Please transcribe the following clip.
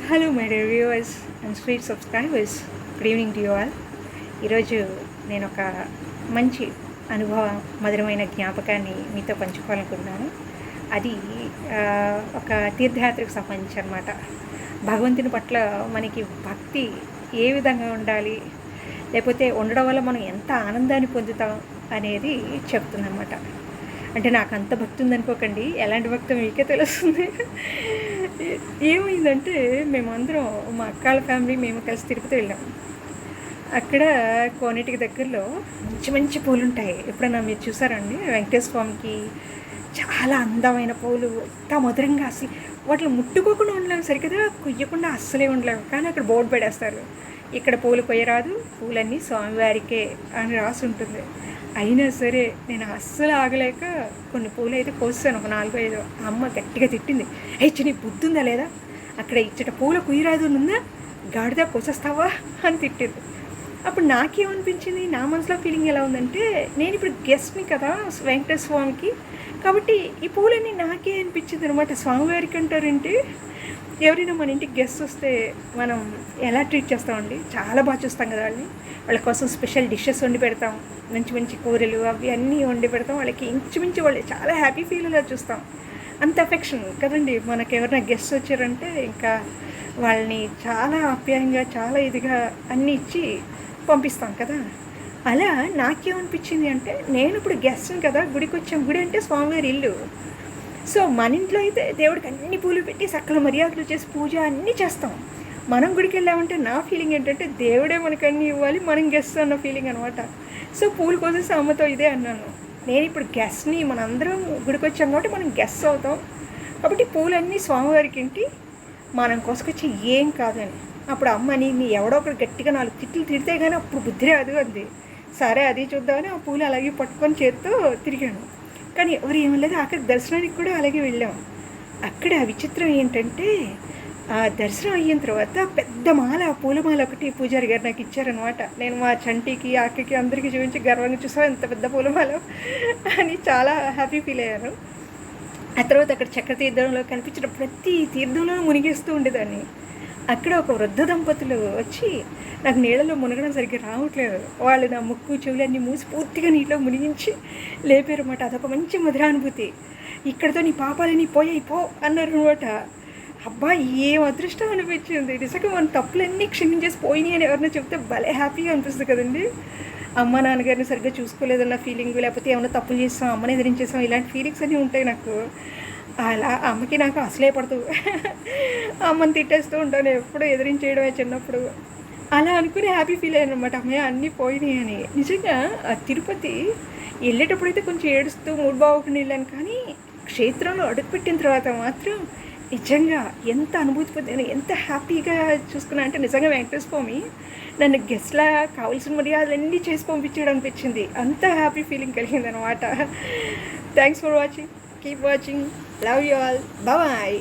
Hello my dear viewers and sweet subscribers, good evening to you all. ఈరోజు నేను ఒక మంచి మధురమైన జ్ఞాపకాన్ని మీతో పంచుకోవాలనుకుంటున్నాను. అది ఒక తీర్థయాత్రకు సంబంధించి అనమాట. భగవంతుని పట్ల మనకి భక్తి ఏ విధంగా ఉండాలి, లేకపోతే ఉండడం వల్ల మనం ఎంత ఆనందాన్ని పొందుతాం అనేది చెప్తుందన్నమాట. అంటే నాకు అంత భక్తి ఉందనుకోకండి, ఎలాంటి భక్తి మీకే తెలుస్తుంది. ఏమైందంటే మేమందరం మా అక్కల ఫ్యామిలీ మేము కలిసి తిరుపతి వెళ్ళాం. అక్కడ కోనేటికి దగ్గరలో మంచి మంచి పూలు ఉంటాయి. ఎప్పుడైనా మీరు చూసారండి? వెంకటేశ్వర స్వామికి చాలా అందమైన పూలు, ఎంత మధురంగా, అసలు వాటిని ముట్టుకోకుండా ఉండలేము, సరికదా కొయ్యకుండా అస్సలే ఉండలేము. కానీ అక్కడ బోర్డు పెడేస్తారు, ఇక్కడ పూలు కొయ్యరాదు, పూలన్నీ స్వామివారికే అని రాసి ఉంటుంది. అయినా సరే నేను అస్సలు ఆగలేక కొన్ని పూలు అయితే కోసాను, ఒక 4-5. అమ్మ గట్టిగా తిట్టింది, హెచ్చి నీ బుద్ధి ఉందా లేదా, అక్కడ ఇచ్చట పూల కుయ్యరాదు ఉందా, గాడిద కోసేస్తావా అని తిట్టింది. అప్పుడు నాకేమనిపించింది, నా మనసులో ఫీలింగ్ ఎలా ఉందంటే, నేను ఇప్పుడు గెస్ట్ని కదా వెంకటేశ్వర స్వామికి, కాబట్టి ఈ పూలన్నీ నాకే అనిపించింది అనమాట. స్వామివారికి అంటారేంటి, ఎవరైనా మన ఇంటికి గెస్ట్ వస్తే మనం ఎలా ట్రీట్ చేస్తామండి, చాలా బాగా చూస్తాం కదా వాళ్ళని. వాళ్ళ కోసం స్పెషల్ డిషెస్ వండి పెడతాం, మంచి మంచి కూరలు అవి అన్నీ వండి పెడతాం. వాళ్ళకి ఇంచుమించు వాళ్ళు చాలా హ్యాపీ ఫీల్ అలా చూస్తాం. అంత అఫెక్షన్ కదండి. మనకు ఎవరైనా గెస్ట్ వచ్చారంటే ఇంకా వాళ్ళని చాలా ఆప్యాయంగా, చాలా ఇదిగా అన్నీ ఇచ్చి పంపిస్తాం కదా. అలా నాకేమనిపించింది అంటే, నేను ఇప్పుడు గెస్ట్ని కదా, గుడికి వచ్చాం. గుడి అంటే స్వామివారి ఇల్లు. సో మన ఇంట్లో అయితే దేవుడికి అన్ని పూలు పెట్టి సకల మర్యాదలు చేసి పూజ అన్నీ చేస్తాం. మనం గుడికి వెళ్ళామంటే నా ఫీలింగ్ ఏంటంటే, దేవుడే మనకు అన్నీ ఇవ్వాలి, మనం గెస్ట్ అన్న ఫీలింగ్ అనమాట. సో పూలు కోసేసి అమ్మతో ఇదే అన్నాను, నేను ఇప్పుడు గెస్ట్ని, మనందరం గుడికి వచ్చాం కాబట్టి మనం గెస్ట్ అవుతాం, కాబట్టి పూలన్నీ స్వామివారికి ఇంటి మనం కోసుకొచ్చి ఏం కాదని. అప్పుడు అమ్మని, నీ ఎవడో ఒకటి గట్టిగా 4 తిట్లు తిడితే కానీ అప్పుడు బుద్ధి రాదు అంది. సరే అది చూద్దామని ఆ పూలు అలాగే పట్టుకొని చేత్తో తిరిగాను. కానీ ఎవరు ఏమీ లేదు. ఆఖరికి దర్శనానికి కూడా అలాగే వెళ్ళాం. అక్కడ విచిత్రం ఏంటంటే, ఆ దర్శనం అయిన తర్వాత పెద్ద మాల, పూలమాల ఒకటి పూజారి గారు నాకు ఇచ్చారనమాట. నేను మా చంటికి, ఆకకి అందరికీ చూపించి గర్వంగా చూసాను ఎంత పెద్ద పూలమాల అని చాలా హ్యాపీ ఫీల్ అయ్యాను. ఆ తర్వాత అక్కడ చక్ర తీర్థంలో కనిపించిన ప్రతి తీర్థంలో మునిగేస్తూ ఉండేదాన్ని. అక్కడ ఒక వృద్ధ దంపతులు వచ్చి, నాకు నీళ్ళలో మునగడం సరిగ్గా రావట్లేదు, వాళ్ళు నా ముక్కు చెవులన్నీ మూసి పూర్తిగా నీటిలో మునిగించి లేపారన్నమాట. అదొక మంచి మధురానుభూతి. ఇక్కడతో నీ పాపాలని పోయాయి పో అన్నారు అనమాట. అబ్బా, ఏం అదృష్టం అనిపించింది. నిజంగా మన తప్పులన్నీ క్షమించేసి పోయినాయి అని ఎవరైనా చెప్తే భలే హ్యాపీగా అనిపిస్తుంది కదండి. అమ్మ నాన్నగారిని సరిగ్గా చూసుకోలేదన్న ఫీలింగ్, లేకపోతే ఏమైనా తప్పులు చేస్తాం, అమ్మని ఎదిరించేసాం, ఇలాంటి ఫీలింగ్స్ అన్నీ ఉంటాయి నాకు. అలా అమ్మకి నాకు అసలే పడదు. అమ్మని తిట్టేస్తూ ఉంటాను, ఎప్పుడు ఎదిరించేయడమే చిన్నప్పుడు. అలా అనుకుని హ్యాపీ ఫీల్ అయ్యాను అనమాట, అమ్మయ్య అన్నీ పోయినాయి అని. నిజంగా ఆ తిరుపతి వెళ్ళేటప్పుడైతే కొంచెం ఏడుస్తూ మూడు బాగుండి వెళ్ళాను, కానీ క్షేత్రంలో అడుగుపెట్టిన తర్వాత మాత్రం నిజంగా ఎంత అనుభూతి పొందాను, ఎంత హ్యాపీగా చూసుకున్నా అంటే, నిజంగా వెంకటేశ్వర స్వామి నన్ను గెస్ట్లా కావాల్సిన మర్యాదలన్నీ చేసి పంపించాడు అనిపించింది. అంత హ్యాపీ ఫీలింగ్ కలిగింది అనమాట. Thanks for watching, keep watching, love you all, bye.